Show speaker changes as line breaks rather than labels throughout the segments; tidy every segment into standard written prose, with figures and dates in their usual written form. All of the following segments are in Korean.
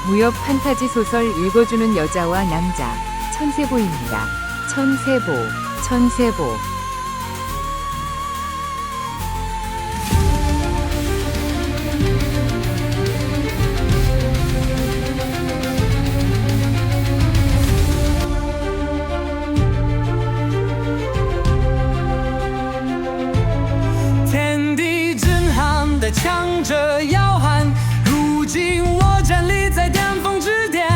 무협 판타지 소설 읽어주는 여자와 남자, 천세보입니다. 천세보, 천세보.
强者摇撼，如今我站立在巅峰之巅，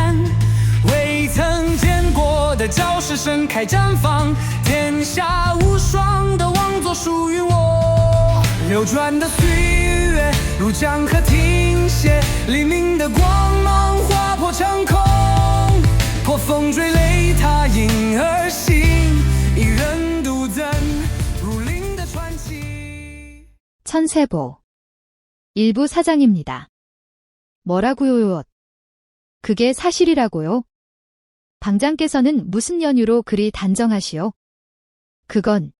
未曾见过的招式盛开绽放，天下无双的王座属于我。流转的岁月如江河停歇，黎明的光芒划破长空，破风追擂踏影而行，一人独尊如林的传奇。
천세보 일부 사장입니다. 뭐라고요? 그게 사실이라고요? 방장께서는 무슨 연유로 그리 단정하시오? 그건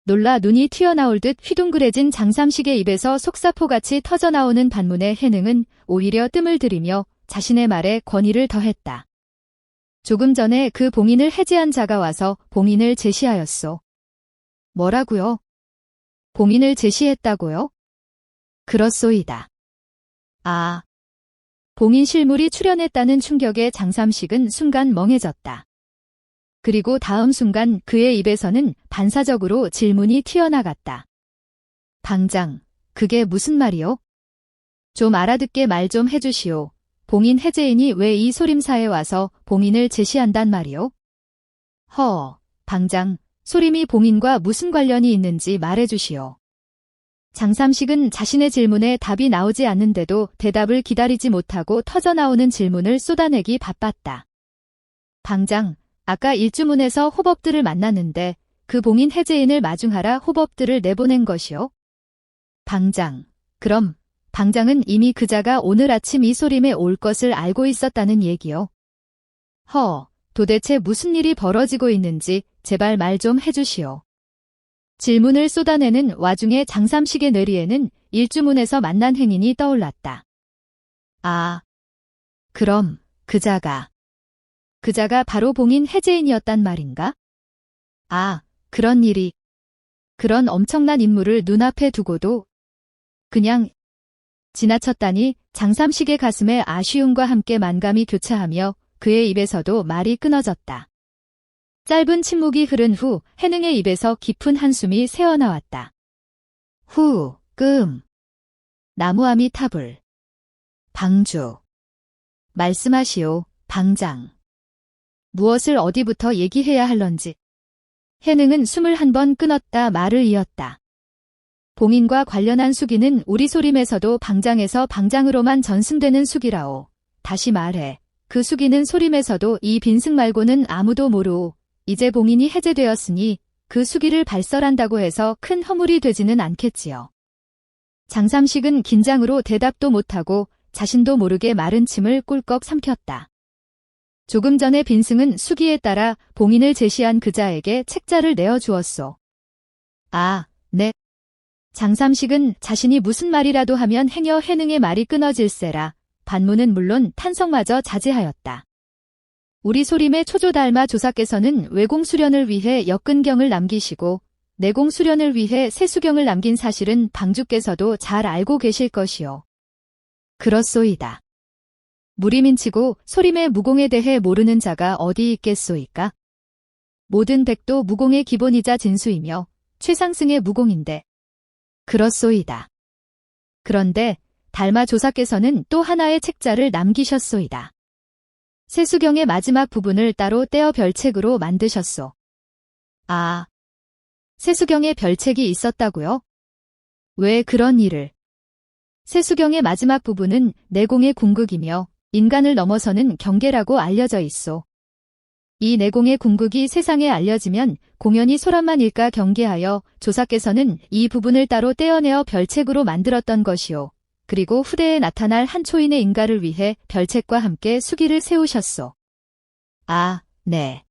놀라 눈이 튀어나올 듯 휘둥그레진 장삼식의 입에서 속사포같이 터져나오는 반문의 해능은 오히려 뜸을 들이며 자신의 말에 권위를 더했다. 조금 전에 그 봉인을 해제한 자가 와서 봉인을 제시하였소. 뭐라고요? 봉인을 제시했다고요? 그렇소이다. 아, 봉인 실물이 출현했다는 충격에 장삼식은 순간 멍해졌다. 그리고 다음 순간 그의 입에서는 반사적으로 질문이 튀어나갔다. 방장, 그게 무슨 말이오? 좀 알아듣게 말 좀 해주시오. 봉인 해제인이 왜 이 소림사에 와서 봉인을 제시한단 말이오? 방장, 소림이 봉인과 무슨 관련이 있는지 말해주시오. 장삼식은 자신의 질문에 답이 나오지 않는데도 대답을 기다리지 못하고 터져나오는 질문을 쏟아내기 바빴다. 방장, 아까 일주문에서 호법들을 만났는데 그 봉인 해제인을 마중하라 호법들을 내보낸 것이요? 방장, 그럼 방장은 이미 그자가 오늘 아침 이 소림에 올 것을 알고 있었다는 얘기요? 도대체 무슨 일이 벌어지고 있는지 제발 말 좀 해주시오. 질문을 쏟아내는 와중에 장삼식의 뇌리에는 일주문에서 만난 행인이 떠올랐다. 아, 그럼 그자가 바로 봉인 해제인이었단 말인가? 아, 그런 일이, 그런 엄청난 인물을 눈앞에 두고도 그냥 지나쳤다니. 장삼식의 가슴에 아쉬움과 함께 만감이 교차하며 그의 입에서도 말이 끊어졌다. 짧은 침묵이 흐른 후 해능의 입에서 깊은 한숨이 새어나왔다. 나무아미타불. 방주. 말씀하시오, 방장. 무엇을 어디부터 얘기해야 할런지. 해능은 숨을 한 번 끊었다 말을 이었다. 봉인과 관련한 수기는 우리 소림에서도 방장에서 방장으로만 전승되는 수기라오. 다시 말해, 그 수기는 소림에서도 이 빈승 말고는 아무도 모르오. 이제 봉인이 해제되었으니 그 수기를 발설한다고 해서 큰 허물이 되지는 않겠지요. 장삼식은 긴장으로 대답도 못하고 자신도 모르게 마른 침을 꿀꺽 삼켰다. 조금 전에 빈승은 수기에 따라 봉인을 제시한 그자에게 책자를 내어주었소. 아, 네. 장삼식은 자신이 무슨 말이라도 하면 행여 해능의 말이 끊어질세라 반문은 물론 탄성마저 자제하였다. 우리 소림의 초조달마 조사께서는 외공 수련을 위해 역근경을 남기시고 내공 수련을 위해 세수경을 남긴 사실은 방주께서도 잘 알고 계실 것이요. 그렇소이다. 무리민치고 소림의 무공에 대해 모르는 자가 어디 있겠소이까? 모든 백도 무공의 기본이자 진수이며 최상승의 무공인데. 그렇소이다. 그런데 달마 조사께서는 또 하나의 책자를 남기셨소이다. 세수경의 마지막 부분을 따로 떼어 별책으로 만드셨소. 아, 세수경에 별책이 있었다고요? 왜 그런 일을? 세수경의 마지막 부분은 내공의 궁극이며 인간을 넘어서는 경계라고 알려져 있소. 이 내공의 궁극이 세상에 알려지면 공연히 소란만 일까 경계하여 조사께서는 이 부분을 따로 떼어내어 별책으로 만들었던 것이요. 그리고 후대에 나타날 한 초인의 인가를 위해 별책과 함께 수기를 세우셨소. 아, 네.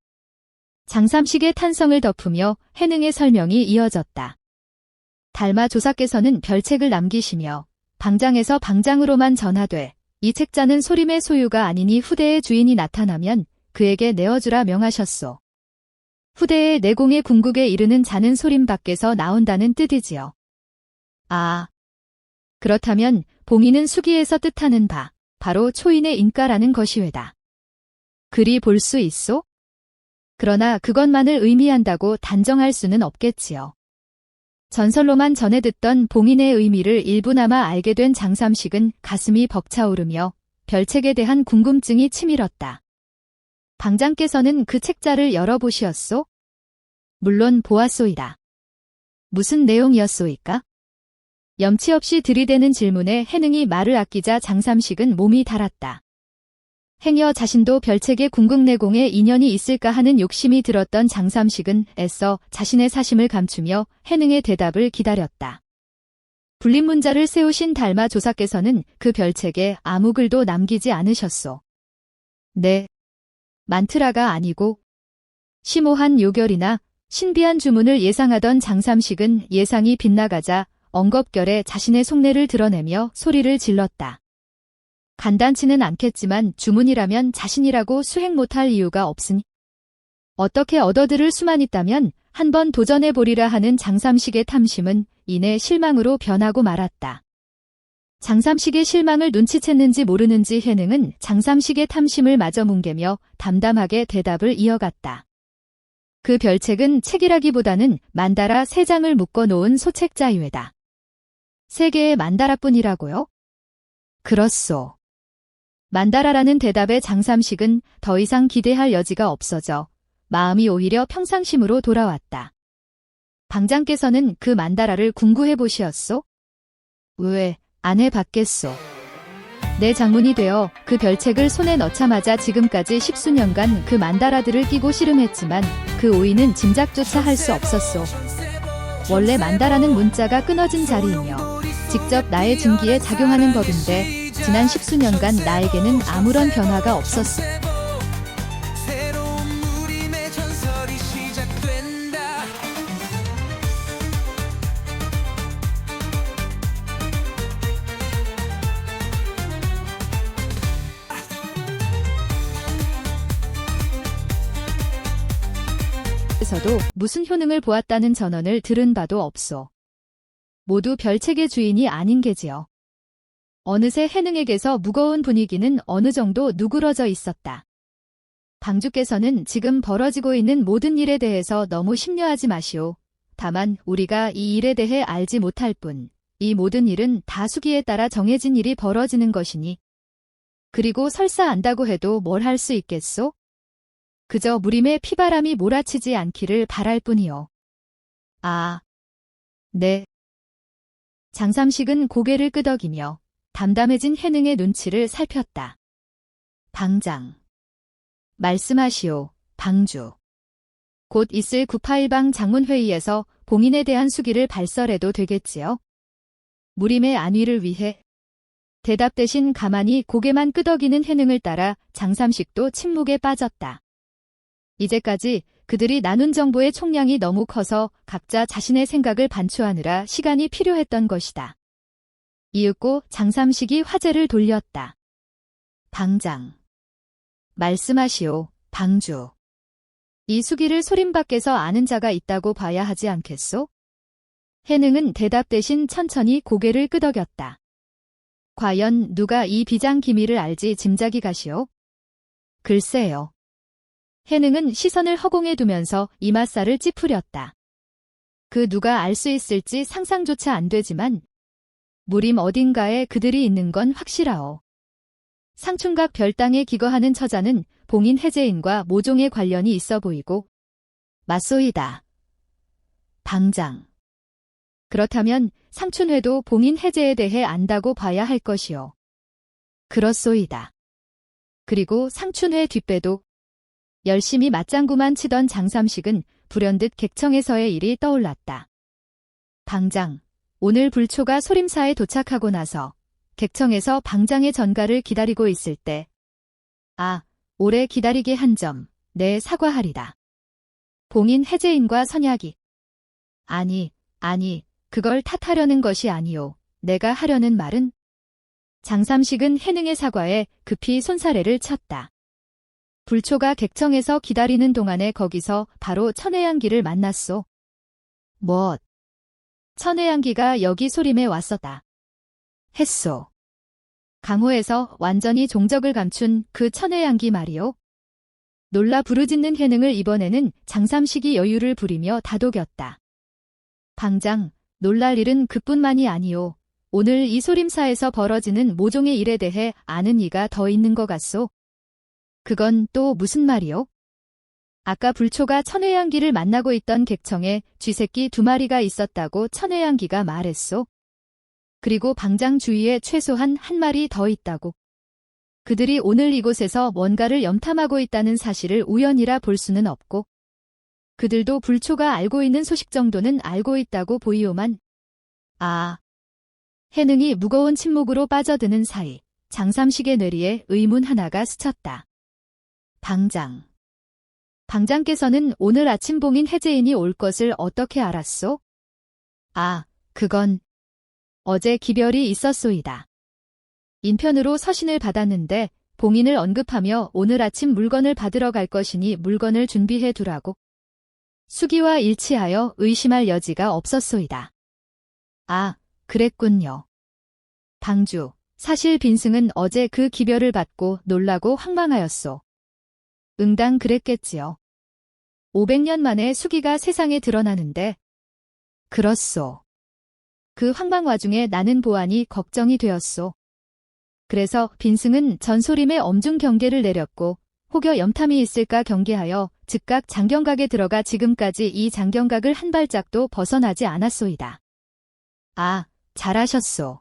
장삼식의 탄성을 덮으며 해능의 설명이 이어졌다. 달마 조사께서는 별책을 남기시며 방장에서 방장으로만 전하되 이 책자는 소림의 소유가 아니니 후대의 주인이 나타나면 그에게 내어주라 명하셨소. 후대의 내공의 궁극에 이르는 자는 소림 밖에서 나온다는 뜻이지요. 아, 그렇다면 봉인은 수기에서 뜻하는 바, 바로 초인의 인가라는 것이외다. 그리 볼 수 있소? 그러나 그것만을 의미한다고 단정할 수는 없겠지요. 전설로만 전해 듣던 봉인의 의미를 일부나마 알게 된 장삼식은 가슴이 벅차오르며 별책에 대한 궁금증이 치밀었다. 방장께서는 그 책자를 열어보시었소? 물론 보았소이다. 무슨 내용이었소이까? 염치 없이 들이대는 질문에 해능이 말을 아끼자 장삼식은 몸이 달았다. 행여 자신도 별책의 궁극내공에 인연이 있을까 하는 욕심이 들었던 장삼식은 애써 자신의 사심을 감추며 해능의 대답을 기다렸다. 불린문자를 세우신 달마 조사께서는 그 별책에 아무 글도 남기지 않으셨소. 네, 만트라가 아니고 심오한 요결이나 신비한 주문을 예상하던 장삼식은 예상이 빗나가자 엉겁결에 자신의 속내를 드러내며 소리를 질렀다. 간단치는 않겠지만 주문이라면 자신이라고 수행 못할 이유가 없으니 어떻게 얻어들을 수만 있다면 한번 도전해보리라 하는 장삼식의 탐심은 이내 실망으로 변하고 말았다. 장삼식의 실망을 눈치챘는지 모르는지 해능은 장삼식의 탐심을 마저 뭉개며 담담하게 대답을 이어갔다. 그 별책은 책이라기보다는 만다라 3장을 묶어놓은 소책자유에다. 3개의 만다라뿐이라고요? 그렇소. 만다라라는 대답에 장삼식은 더 이상 기대할 여지가 없어져 마음이 오히려 평상심으로 돌아왔다. 방장께서는 그 만다라를 궁구해 보시었소? 왜, 안 해봤겠소. 내 장문이 되어 그 별책을 손에 넣자마자 지금까지 10수년간 그 만다라들을 끼고 씨름했지만 그 오이는 짐작조차 할 수 없었소. 원래 만다라는 문자가 끊어진 자리이며 직접 나의 증기에 작용하는 법인데 지난 10수년간 나에게는 아무런 변화가 없었소.
새로운 무림의 전설이 시작된다.
에서도 무슨 효능을 보았다는 전언을 들은 바도 없소. 모두 별책의 주인이 아닌 게지요. 어느새 해능에게서 무거운 분위기는 어느 정도 누그러져 있었다. 방주께서는 지금 벌어지고 있는 모든 일에 대해서 너무 심려하지 마시오. 다만 우리가 이 일에 대해 알지 못할 뿐, 이 모든 일은 다 수기에 따라 정해진 일이 벌어지는 것이니. 그리고 설사 안다고 해도 뭘 할 수 있겠소? 그저 무림의 피바람이 몰아치지 않기를 바랄 뿐이요. 아, 네. 장삼식은 고개를 끄덕이며 담담해진 해능의 눈치를 살폈다. 방장. 말씀하시오, 방주. 곧 있을 981방 장문회의에서 봉인에 대한 수기를 발설해도 되겠지요? 무림의 안위를 위해. 대답 대신 가만히 고개만 끄덕이는 해능을 따라 장삼식도 침묵에 빠졌다. 이제까지 그들이 나눈 정보의 총량이 너무 커서 각자 자신의 생각을 반추하느라 시간이 필요했던 것이다. 이윽고 장삼식이 화제를 돌렸다. 방장. 말씀하시오, 방주. 이 수기를 소림 밖에서 아는 자가 있다고 봐야 하지 않겠소? 해능은 대답 대신 천천히 고개를 끄덕였다. 과연 누가 이 비장 기밀을 알지 짐작이 가시오? 글쎄요. 해능은 시선을 허공에 두면서 이맛살을 찌푸렸다. 그 누가 알 수 있을지 상상조차 안 되지만 무림 어딘가에 그들이 있는 건 확실하오. 상충각 별당에 기거하는 처자는 봉인 해제인과 모종의 관련이 있어 보이고 맞소이다. 방장. 그렇다면 상춘회도 봉인 해제에 대해 안다고 봐야 할 것이오. 그렇소이다. 그리고 상춘회 뒷배도. 열심히 맞장구만 치던 장삼식은 불현듯 객청에서의 일이 떠올랐다. 방장. 오늘 불초가 소림사에 도착하고 나서 객청에서 방장의 전가를 기다리고 있을 때 오래 기다리게 한 점 내 사과하리다. 봉인 해제인과 선약이 아니, 그걸 탓하려는 것이 아니오. 내가 하려는 말은 장삼식은 해능의 사과에 급히 손사래를 쳤다. 불초가 객청에서 기다리는 동안에 거기서 바로 천혜향기를 만났소. 뭐? 천혜향기가 여기 소림에 왔었다. 했소. 강호에서 완전히 종적을 감춘 그 천혜향기 말이오. 놀라 부르짖는 해능을 이번에는 장삼식이 여유를 부리며 다독였다. 방장, 놀랄 일은 그뿐만이 아니오. 오늘 이 소림사에서 벌어지는 모종의 일에 대해 아는 이가 더 있는 것 같소. 그건 또 무슨 말이오? 아까 불초가 천혜향기를 만나고 있던 객청에 쥐새끼 2마리가 있었다고 천혜향기가 말했소. 그리고 방장 주위에 최소한 1마리 더 있다고. 그들이 오늘 이곳에서 뭔가를 염탐하고 있다는 사실을 우연이라 볼 수는 없고, 그들도 불초가 알고 있는 소식 정도는 알고 있다고 보이오만. 아. 해능이 무거운 침묵으로 빠져드는 사이 장삼식의 뇌리에 의문 하나가 스쳤다. 방장. 방장께서는 오늘 아침 봉인 해제인이 올 것을 어떻게 알았소? 아, 그건 어제 기별이 있었소이다. 인편으로 서신을 받았는데 봉인을 언급하며 오늘 아침 물건을 받으러 갈 것이니 물건을 준비해 두라고. 수기와 일치하여 의심할 여지가 없었소이다. 아, 그랬군요. 방주, 사실 빈승은 어제 그 기별을 받고 놀라고 황망하였소. 응당 그랬겠지요. 500년 만에 수기가 세상에 드러나는데. 그렇소. 그 황망 와중에 나는 보안이 걱정이 되었소. 그래서 빈승은 전소림에 엄중 경계를 내렸고 혹여 염탐이 있을까 경계하여 즉각 장경각에 들어가 지금까지 이 장경각을 한 발짝도 벗어나지 않았소이다. 아, 잘하셨소.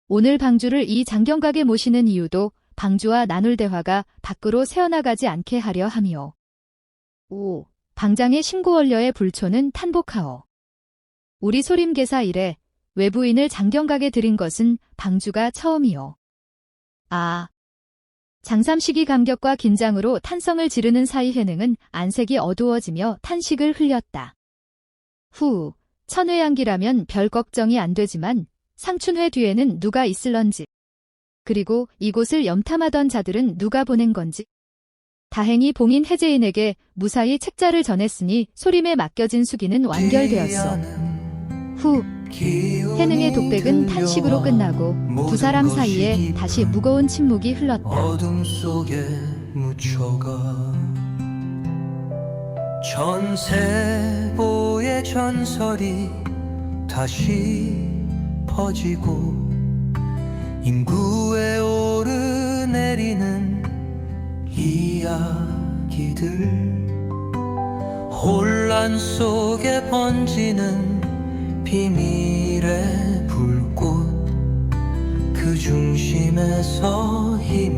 오늘 방주를 이 장경각에 모시는 이유도 방주와 나눌 대화가 밖으로 새어나가지 않게 하려 함이오. 오, 방장의 신고원료의 불초는 탄복하오. 우리 소림계사 이래 외부인을 장경각에 들인 것은 방주가 처음이오. 아. 장삼식이 감격과 긴장으로 탄성을 지르는 사이 해능은 안색이 어두워지며 탄식을 흘렸다. 후, 천회향기라면 별 걱정이 안 되지만 상춘회 뒤에는 누가 있을런지. 그리고 이곳을 염탐하던 자들은 누가 보낸 건지. 다행히 봉인 해제인에게 무사히 책자를 전했으니 소림에 맡겨진 수기는 완결되었어. 후, 해능의 독백은 탄식으로 끝나고 두 사람 사이에 다시 무거운 침묵이 흘렀다.
어둠 속에 묻혀가 전세보의 전설이 다시 퍼지고 인구에 오르내리는 이야기들 혼란 속에 번지는 비밀의 불꽃 그 중심에서 힘